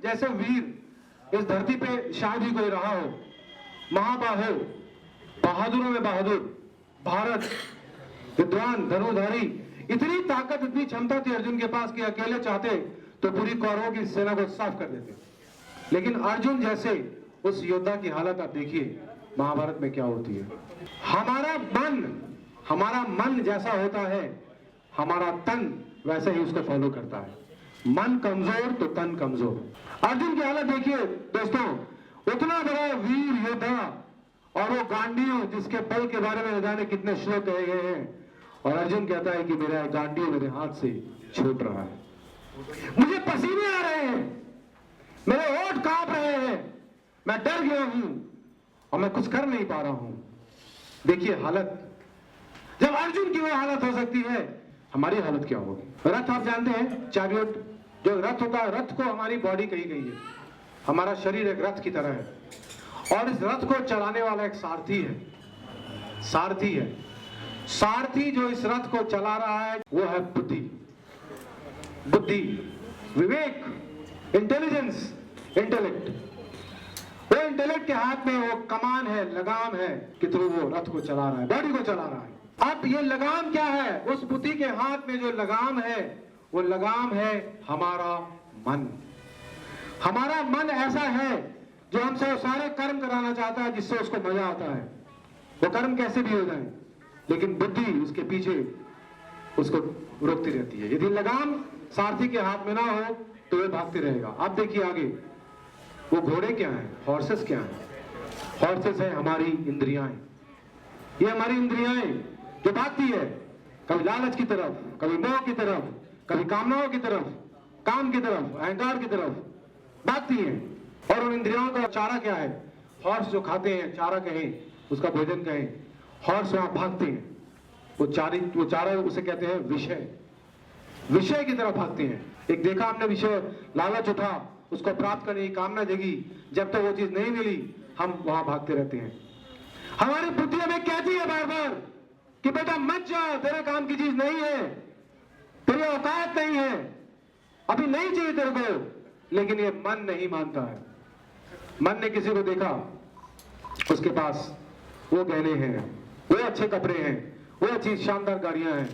जैसे वीर इस धरती पे शायद ही कोई रहा हो। महाबाहो, बहादुरों में बहादुर, भारत, विद्वान, धनुधारी, इतनी ताकत, इतनी क्षमता थी अर्जुन के पास कि अकेले चाहते तो पूरी कौरवों की सेना को साफ कर देते। लेकिन अर्जुन जैसे उस योद्धा की हालत आप देखिए महाभारत में क्या होती है। हमारा मन जैसा होता है, हमारा तन वैसे ही उसको फॉलो करता है। मन कमजोर तो तन कमजोर। अर्जुन की हालत देखिए दोस्तों, उतना बड़ा वीर योद्धा और वो गांडीव जिसके बल के बारे में न जाने कितने श्लोक कहे गए हैं, और अर्जुन कहता है कि मेरा गांडीव मेरे हाथ से छूट रहा है, मुझे पसीने आ रहे हैं, मेरे होंठ कांप रहे हैं, मैं डर गया हूं और मैं कुछ कर नहीं पा रहा हूं। देखिए हालत, जब अर्जुन की वो हालत हो सकती है, हमारी हालत क्या होगी। रथ आप जानते हैं, चैरियट जो रथ होता है, रथ को हमारी बॉडी कही गई है। हमारा शरीर एक रथ की तरह है और इस रथ को चलाने वाला एक सारथी है। सारथी जो इस रथ को चला रहा है वो है बुद्धि, विवेक, इंटेलिजेंस, इंटेलेक्ट। वो इंटेलेक्ट के हाथ में वो कमान है, लगाम है कि थ्रू वो रथ को चला रहा है, बॉडी को चला रहा है। अब ये लगाम क्या है? उस बुद्धि के हाथ में जो लगाम है वो लगाम है हमारा मन। हमारा मन ऐसा है जो हमसे सारे कर्म कराना चाहता है जिससे उसको मजा आता है, वो कर्म कैसे भी हो जाए, लेकिन बुद्धि उसके पीछे उसको रोकती रहती है। यदि लगाम सारथी के हाथ में ना हो तो ये भागते रहेगा। अब देखिए आगे, वो घोड़े क्या है, हॉर्सेस क्या है? हॉर्सेस है हमारी इंद्रियां। ये हमारी इंद्रियां जो भागती है, कभी लालच की तरफ, कभी मोह की तरफ, कभी कामनाओं की तरफ, काम की तरफ, अहंकार की तरफ भागती हैं। और उन इंद्रियों का चारा क्या है? हॉर्स जो खाते हैं, चारा कहें, उसका भोजन कहें, हॉर्स वहां भागते हैं। वो चारा उसे कहते हैं विषय की तरफ भागते हैं। एक देखा हमने विषय, लालच उठा, उसको प्राप्त करने की कामना जगी, जब तक वो चीज नहीं मिली हम वहां भागते रहते हैं। हमारी बुद्धि हमें कहती है बार बार कि बेटा मत जा, तेरे काम की चीज नहीं है, तेरी औकात नहीं है, अभी नहीं चाहिए तेरे को। लेकिन ये मन नहीं मानता है। मन ने किसी को देखा, उसके पास वो गहने हैं, वो अच्छे कपड़े हैं, वो अच्छी शानदार गाड़ियां हैं,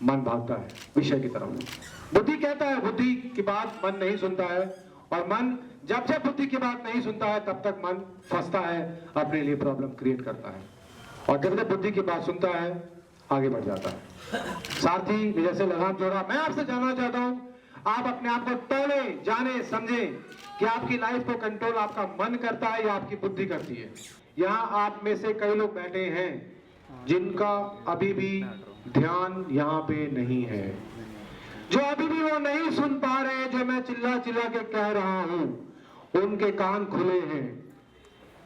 मन भागता है विषय की तरफ। बुद्धि कहता है, बुद्धि की बात मन नहीं सुनता है, और मन जब जब बुद्धि की बात नहीं सुनता है तब तक मन फंसता है, अपने लिए प्रॉब्लम क्रिएट करता है, और जब जब बुद्धि की बात सुनता है आगे बढ़ जाता है। सारथी ने जैसे लगाम जोड़ा। मैं आपसे जानना चाहता हूं, आप अपने आप को तोले, जाने, समझे कि आपकी लाइफ को कंट्रोल आपका मन करता है या आपकी बुद्धि करती है। यहाँ आप में से कई लोग बैठे हैं जिनका अभी भी ध्यान यहाँ पे नहीं है, जो अभी भी वो नहीं सुन पा रहे जो मैं चिल्ला चिल्ला के कह रहा हूं। उनके कान खुले हैं,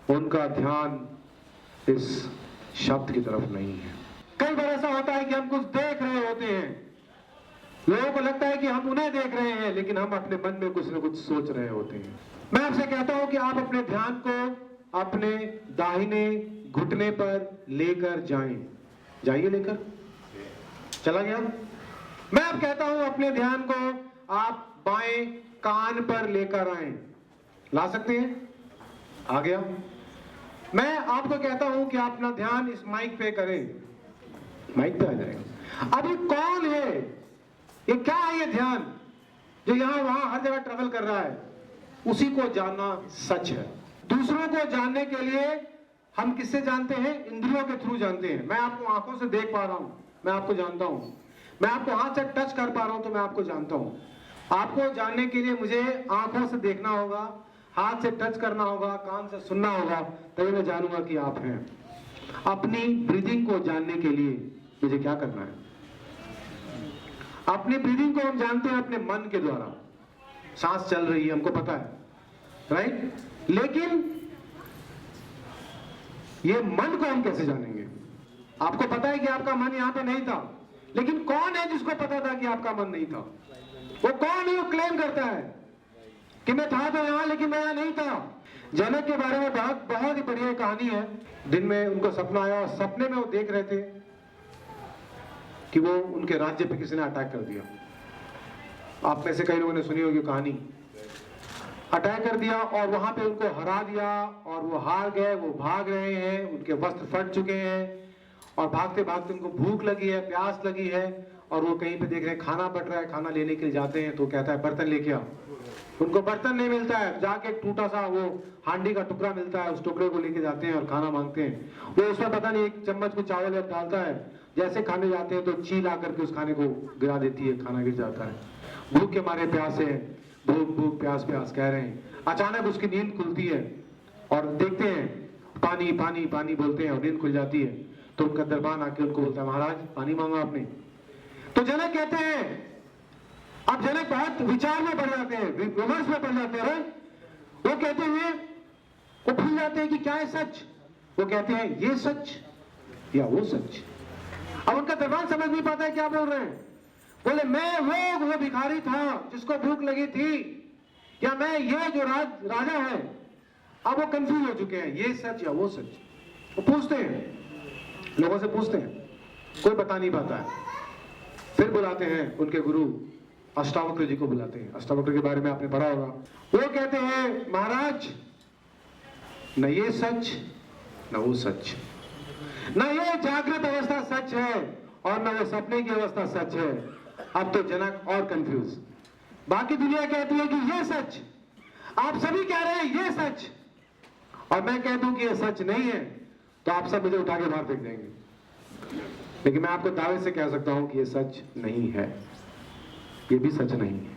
उनका ध्यान इस शब्द की तरफ नहीं है। कई बार ऐसा होता है कि हम कुछ देख रहे होते हैं, लोगों को लगता है कि हम उन्हें देख रहे हैं, लेकिन हम अपने मन में कुछ न कुछ सोच रहे होते हैं। मैं आपसे कहता हूं कि आप अपने ध्यान को अपने दाहिने घुटने पर लेकर जाएं। जाइए, लेकर चला गया। मैं अब कहता हूं अपने ध्यान को आप बाएं कान पर लेकर आए। ला सकते हैं? आ गया। मैं आपको कहता हूं कि अपना ध्यान इस माइक पे करें। माइक पे आ जाएगा। अब ये कौन है? ये क्या है? ये ध्यान जो यहां वहां हर जगह ट्रेवल कर रहा है, उसी को जानना सच है। दूसरों को जानने के लिए हम किससे जानते हैं? इंद्रियों के थ्रू जानते हैं। मैं आपको आंखों से देख पा रहा हूं, मैं आपको जानता हूं। मैं आपको हाथ से टच कर पा रहा हूं तो मैं आपको जानता हूं। आपको जानने के लिए मुझे आंखों से देखना होगा, हाथ से टच करना होगा, कान से सुनना होगा, तभी मैं जानूंगा कि आप हैं। अपनी ब्रीदिंग को जानने के लिए मुझे क्या करना है? अपनी ब्रीदिंग को हम जानते हैं अपने मन के द्वारा। सांस चल रही है, हमको पता है, राइट? लेकिन ये मन को हम कैसे जानेंगे? आपको पता है कि आपका मन यहां पे नहीं था, लेकिन कौन है जिसको पता था कि आपका मन नहीं था? वो कौन है? वो क्लेम करता है कि मैं था तो यहां, लेकिन मैं यहां नहीं था। जनक के बारे में बहुत ही बढ़िया कहानी है। दिन में उनको सपना आया और सपने में वो देख रहे थे कि वो उनके राज्य पे किसी ने अटैक कर दिया। आप में से कई लोगों ने सुनी होगी कहानी। अटैक कर दिया और वहां पे उनको हरा दिया और वो हार गए, वो भाग रहे हैं, उनके वस्त्र फट चुके हैं और भागते भागते उनको भूख लगी है, प्यास लगी है और वो कहीं पे देख रहे हैं खाना बट रहा है, खाना लेने के लिए जाते हैं तो कहता है बर्तन लेके आओ। उनको बर्तन नहीं मिलता है, जाके एक टूटा सा वो हांडी का टुकड़ा मिलता है, उस टुकड़े को लेके जाते हैं और खाना मांगते हैं। वो उसमें पता नहीं एक चम्मच को चावल डालता है, जैसे खाने जाते हैं तो चील आकर के उस खाने को गिरा देती है, खाना गिर जाता है। भूख के मारे प्यासे हैं, भूख भूख प्यास प्यास कह रहे हैं। अचानक उसकी नींद खुलती है और देखते हैं पानी पानी पानी बोलते हैं और नींद खुल जाती है। तो उनका दरबान आके उनको बोलता है महाराज पानी मांगा आपने। तो जनक कहते हैं, अब जनक बहुत विचार में पड़ जाते हैं, विमर्श में पड़ जाते हैं। वो कहते हैं, वो भूल जाते हैं कि क्या है सच। वो कहते हैं ये सच या वो सच। अब उनका दरबान समझ नहीं पाता है क्या बोल रहे हैं। बोले मैं वो भिखारी था जिसको भूख लगी थी, या मैं ये जो राजा है। अब वो कंफ्यूज हो चुके हैं, ये सच या वो सच। वो पूछते हैं, लोगों से पूछते हैं, कोई बता नहीं पाता है। फिर बुलाते हैं उनके गुरु अष्टावक्र जी को बुलाते हैं। अष्टावक्र के बारे में आपने पढ़ा होगा। वो कहते हैं महाराज न ये सच न वो सच, न ये जागृत अवस्था सच है और न वो सपने की अवस्था सच है। अब तो जनक और कंफ्यूज। बाकी दुनिया कहती है कि ये सच, आप सभी कह रहे हैं ये सच, और मैं कह दूं कि ये सच नहीं है तो आप सब मुझे उठा के बाहर फेंक देंगे। लेकिन मैं आपको दावे से कह सकता हूं कि ये सच नहीं है, ये भी सच नहीं है।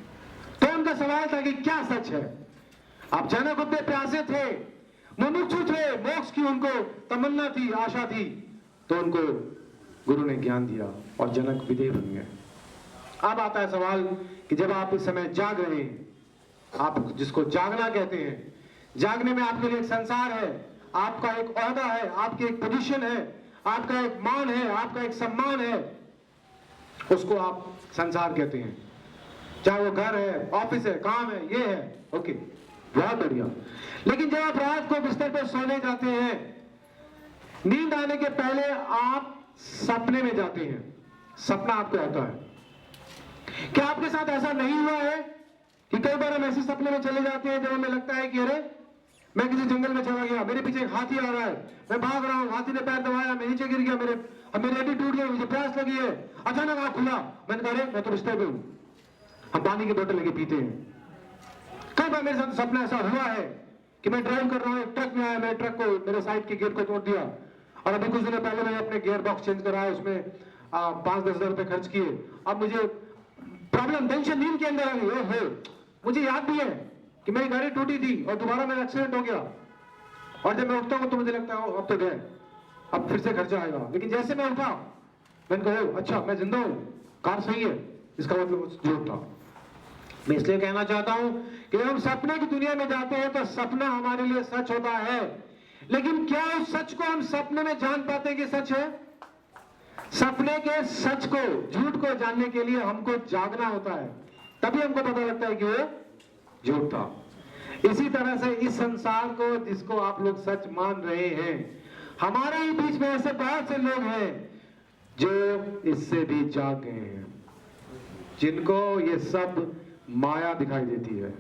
तो उनका सवाल था कि क्या सच है। अब जनक उतने प्यासे थे, मुमुक्षु थे, मोक्ष की उनको तमन्ना थी, आशा थी, तो उनको गुरु ने ज्ञान दिया और जनक विदेह बन गए। अब आता है सवाल कि जब आप इस समय जाग रहे हैं, आप जिसको जागना कहते हैं, जागने में आपके लिए एक संसार है, आपका एक ओहदा है, आपकी एक पोजीशन है, आपका एक मान है, आपका एक सम्मान है, उसको आप संसार कहते हैं। चाहे वो घर है, ऑफिस है, काम है, ये है, ओके, बहुत बढ़िया। लेकिन जब आप रात को बिस्तर पर सोने जाते हैं, नींद आने के पहले आप सपने में जाते हैं, सपना आपको आता है। क्या आपके साथ ऐसा नहीं हुआ है कि कई बार हम ऐसे सपने में चले जाते हैं जब हमें लगता है कि अरे मैं किसी जंगल में चला गया, मेरे पीछे एक हाथी आ रहा है, मैं भाग रहा हूं, हाथी ने पैर दबाया, मैं नीचे गिर गया, मेरी हड्डी टूट गई, मुझे प्यास लगी है, अचानक आंख खुला, मैंने कहा मैं तो बिस्तर पे हूं। हम पानी की बोतल लेके पीते हैं। कई बार मेरे साथ सपना ऐसा हुआ है कि मैं ड्राइव कर रहा हूँ, एक ट्रक में आया, मेरे ट्रक को, मेरे साइड के गियर को तोड़ दिया, और अभी कुछ दिनों पहले मैंने अपने गियर बॉक्स चेंज कराया, उसमें 5-10 हजार रुपए खर्च किए। अब मुझे प्रॉब्लम, टेंशन नींद के अंदर आ गई। ओहो, मुझे याद भी है कि मेरी गाड़ी टूटी थी और दोबारा मेरा एक्सीडेंट हो गया, और जब मैं उठता हूँ तो मुझे लगता है अब तो गए, अब फिर से खर्चा आएगा। लेकिन जैसे मैं उठा, मैंने कहा अच्छा मैं जिंदा हूँ, कार सही है, इसका मतलब झूठ था। मैं इसलिए कहना चाहता हूं कि हम सपने की दुनिया में जाते हैं तो सपना हमारे लिए सच होता है, लेकिन क्या उस सच को हम सपने में जान पाते हैं कि सच है? सपने के सच को, झूठ को जानने के लिए हमको जागना होता है, तभी हमको पता लगता है कि वो झूठ था। इसी तरह से इस संसार को, जिसको आप लोग सच मान रहे हैं, हमारे ही बीच में ऐसे बहुत से लोग हैं जो इससे भी जाग गए हैं, जिनको ये सब माया दिखाई देती है,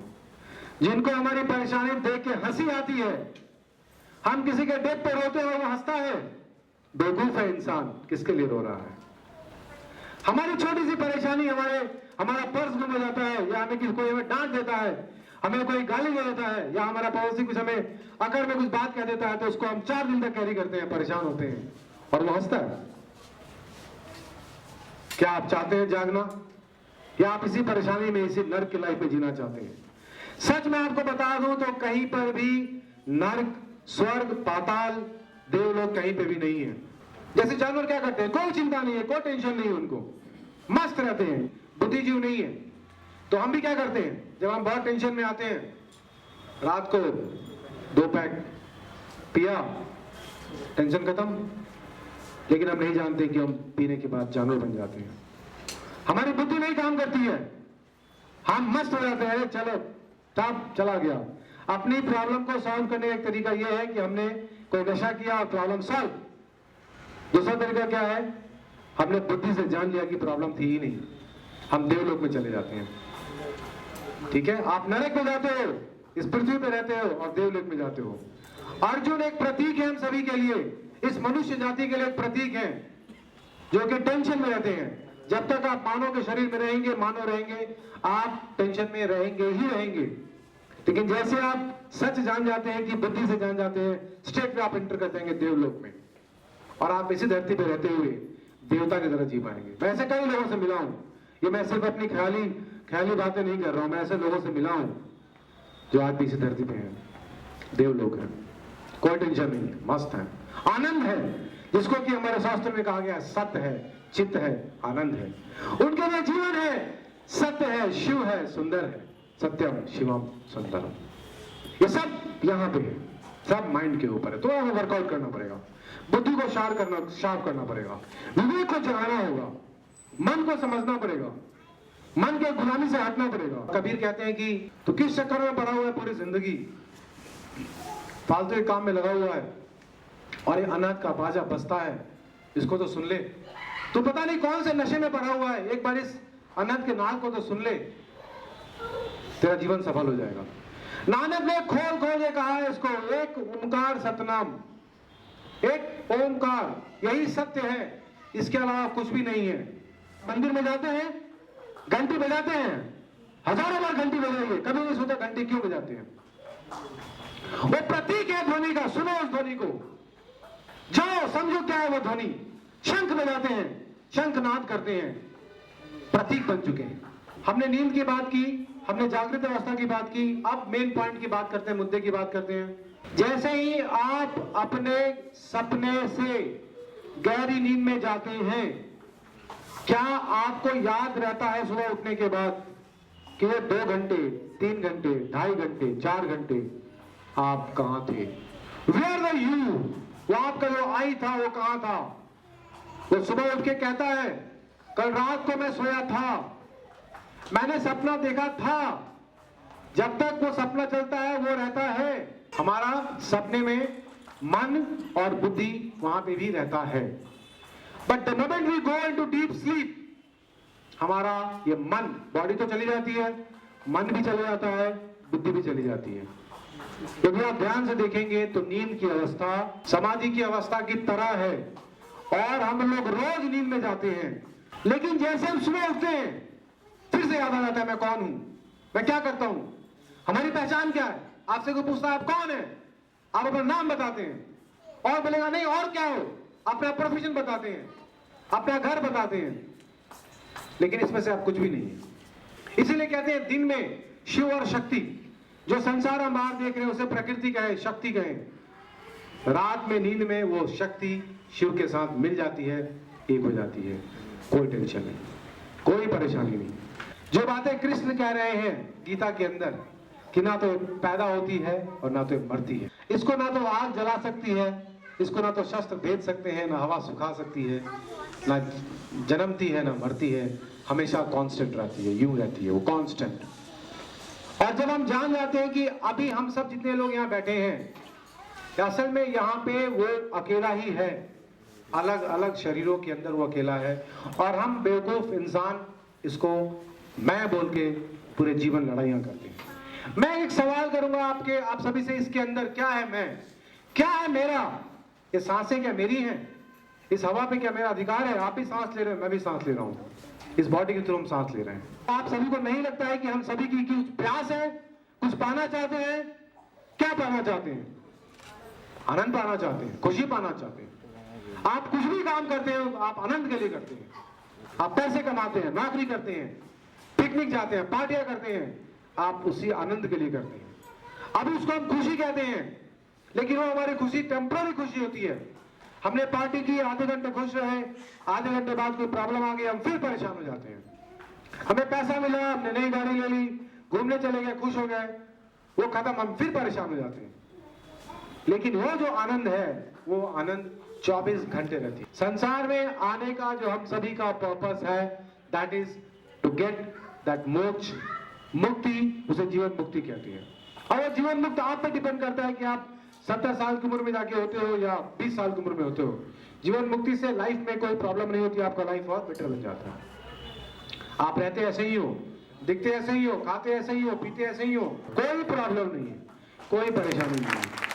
जिनको हमारी परेशानी देख के हंसी आती है। हम किसी के डेथ पे रोते हैं और वो हंसता है, बेवकूफ है इंसान, किसके लिए रो रहा है? हमारी छोटी सी परेशानी, हमारा पर्स गुम हो जाता है, या हमें कोई हमें डांट देता है, हमें कोई गाली दे देता है, या हमारा पड़ोसी कुछ हमें अगर में कुछ बात कह देता है, तो उसको हम 4 दिन तक कैरी करते हैं, परेशान होते हैं, और वो हंसता है। क्या आप चाहते हैं जागना, या आप इसी परेशानी में, इसी नर्क की लाइफ में जीना चाहते हैं? सच में आपको बता दूं तो कहीं पर भी नर्क, स्वर्ग, पाताल, देवलोक कहीं पे भी नहीं है। जैसे जानवर क्या करते हैं, कोई चिंता नहीं है, कोई टेंशन नहीं है, उनको मस्त रहते हैं, बुद्धिजीव नहीं है। तो हम भी क्या करते हैं, जब हम बहुत टेंशन में आते हैं, रात को 2 पैक पिया, टेंशन खत्म। लेकिन हम नहीं जानते कि हम पीने के बाद जानवर बन जाते हैं। हमारी बुद्धि नहीं काम करती है, हम मस्त हो जाते हैं, चलो तब चला गया। अपनी प्रॉब्लम को सॉल्व करने का एक तरीका यह है कि हमने कोई नशा किया और प्रॉब्लम सॉल्व। दूसरा तरीका क्या है, हमने बुद्धि से जान लिया कि प्रॉब्लम थी ही नहीं, हम देवलोक में चले जाते हैं। ठीक है, आप नरक में जाते हो, इस पृथ्वी पे रहते हो और देवलोक में जाते हो। अर्जुन एक प्रतीक है हम सभी के लिए, इस मनुष्य जाति के लिए एक प्रतीक है, जो कि टेंशन में रहते हैं। जब तक आप मानव के शरीर में रहेंगे, मानव रहेंगे, आप टेंशन में रहेंगे ही रहेंगे। लेकिन जैसे आप सच जान जाते हैं, कि बुद्धि से जान जाते हैं, स्टेट पे आप एंटर कर जाएंगे देवलोक में, और आप इसी धरती पे रहते हुए देवता की तरह जी पाएंगे। मैं ऐसे कई लोगों से मिला हूं, ये मैं सिर्फ अपनी ख्याली बातें नहीं कर रहा हूं, मैं ऐसे लोगों से मिला हूं जो आज भी इसी धरती पे हैं, देवलोक है, कोई टेंशन नहीं है, मस्त है, आनंद है, जिसको कि हमारे शास्त्र में कहा गया सत्य है, चित्त है, आनंद है। उनके लिए जीवन है, सत्य है, शिव है, सुंदर है, सत्यम शिवम सुंदरम। ये सब यहाँ पे है, सब माइंड के ऊपर है। तो हमें वर्कआउट करना पड़ेगा, बुद्धि को शार्प करना पड़ेगा, विवेक को जगाना होगा, मन को समझना पड़ेगा, मन के गुलामी से हटना पड़ेगा। कबीर कहते हैं कि तू किस चक्कर में पड़ा हुआ है, पूरी जिंदगी फालतू के काम में लगा हुआ है, और ये अनाथ का बाजा बजता है, इसको तो सुन ले। तू पता नहीं कौन से नशे में पड़ा हुआ है, एक बार इस अनाथ के नाम को तो सुन ले, तेरा जीवन सफल हो जाएगा। नानक ने खोल खोल के कहा है इसको, एक ओंकार सतनाम, एक ओंकार, यही सत्य है, इसके अलावा कुछ भी नहीं है। मंदिर में जाते हैं, घंटी बजाते हैं, हजारों बार घंटी बजाइए, कभी नहीं सोचा घंटी क्यों बजाते हैं। वो प्रतीक है ध्वनि का, सुनो उस ध्वनि को, जाओ समझो क्या है वो ध्वनि। शंख बजाते हैं, शंखनाद करते हैं, प्रतीक बन चुके हैं। हमने नींद की बात की, हमने जागृत अवस्था की बात की, अब मेन पॉइंट की बात करते हैं, मुद्दे की बात करते हैं। जैसे ही आप अपने सपने से गहरी नींद में जाते हैं, क्या आपको याद रहता है सुबह उठने के बाद कि ये 2 घंटे, 3 घंटे, 2.5 घंटे, 4 घंटे आप कहां थे? Where were you? वो आपका जो आई था वो कहां था? वो सुबह उठ के कहता है कल रात को मैं सोया था, मैंने सपना देखा था। जब तक वो सपना चलता है वो रहता है। हमारा सपने में मन और बुद्धि वहां पे भी रहता है। But the moment we go into deep sleep, हमारा ये मन, बॉडी तो चली जाती है, मन भी चला जाता है, बुद्धि भी चली जाती है। यदि आप ध्यान से देखेंगे तो नींद की अवस्था समाधि की अवस्था की तरह है, और हम लोग रोज नींद में जाते हैं। लेकिन जैसे हम सुबह उठते हैं, फिर से याद आ जाता है मैं कौन हूं, मैं क्या करता हूं, हमारी पहचान क्या है। आपसे कोई पूछता है आप कौन है, आप अपना नाम बताते हैं, और बोलेगा नहीं और क्या हो, अपना प्रोफेशन बताते हैं, अपना घर बताते हैं, लेकिन इसमें से आप कुछ भी नहीं है। इसीलिए कहते हैं दिन में शिव और शक्ति, जो संसार हम बाहर देख रहे हैं उसे प्रकृति कहे, शक्ति कहे, रात में नींद में वो शक्ति शिव के साथ मिल जाती है, एक हो जाती है, कोई टेंशन नहीं, कोई परेशानी नहीं। जो बातें कृष्ण कह रहे हैं गीता के अंदर कि ना तो पैदा होती है और ना तो मरती है, इसको ना तो आग जला सकती है, इसको ना तो शस्त्र भेज सकते हैं, ना हवा सुखा सकती है, ना जन्मती है ना मरती है, हमेशा कांस्टेंट रहती है, यूं रहती है वो कांस्टेंट। और जब हम जान जाते हैं कि अभी हम सब जितने लोग यहाँ बैठे हैं, असल में यहाँ पे वो अकेला ही है, अलग अलग शरीरों के अंदर वो अकेला है, और हम बेवकूफ इंसान इसको मैं बोल के पूरे जीवन लड़ाइयां करते हैं। मैं एक सवाल करूंगा आप सभी से, इसके अंदर क्या है मैं, क्या है मेरा? ये सांसें क्या मेरी हैं? इस हवा पे क्या मेरा अधिकार है? आप भी सांस ले रहे हैं, मैं भी सांस ले रहा हूँ, इस बॉडी के थ्रू हम सांस ले रहे हैं। आप सभी को नहीं लगता है कि हम सभी की कुछ प्यास है, कुछ पाना चाहते हैं? क्या पाना चाहते हैं? आनंद पाना चाहते हैं, खुशी पाना चाहते हैं। आप कुछ भी काम करते हैं आप आनंद के लिए करते हैं, आप पैसे कमाते हैं, नौकरी करते हैं, पिकनिक जाते हैं, पार्टियां करते हैं, आप उसी आनंद के लिए करते हैं। अब उसको हम खुशी कहते हैं, लेकिन वो हमारी खुशी टेम्पररी खुशी होती है। हमने पार्टी की, आधे घंटे खुश रहे, आधे घंटे बाद कोई प्रॉब्लम आ गई, हम फिर परेशान हो जाते हैं। हमें पैसा मिला, हमने नई गाड़ी ले ली, घूमने चले गए, खुश हो गए, वो खत्म, हम फिर परेशान हो जाते हैं। लेकिन वो जो आनंद है वो आनंद 24 घंटे रहती है। संसार में आने का जो हम सभी का पर्पस है, that is to get that moksha, मुक्ति, उसे जीवन मुक्ति कहती है। और वो जीवन मुक्त आप पे डिपेंड करता है कि आप 70 साल की उम्र में जाके होते हो या 20 साल की उम्र में होते हो। जीवन मुक्ति से लाइफ में कोई प्रॉब्लम नहीं होती, आपका लाइफ और बेटर बन जाता है। आप रहते ऐसे ही हो, दिखते ऐसे ही हो, खाते ऐसे ही हो, पीते ऐसे ही हो, कोई प्रॉब्लम नहीं है, कोई परेशानी नहीं है।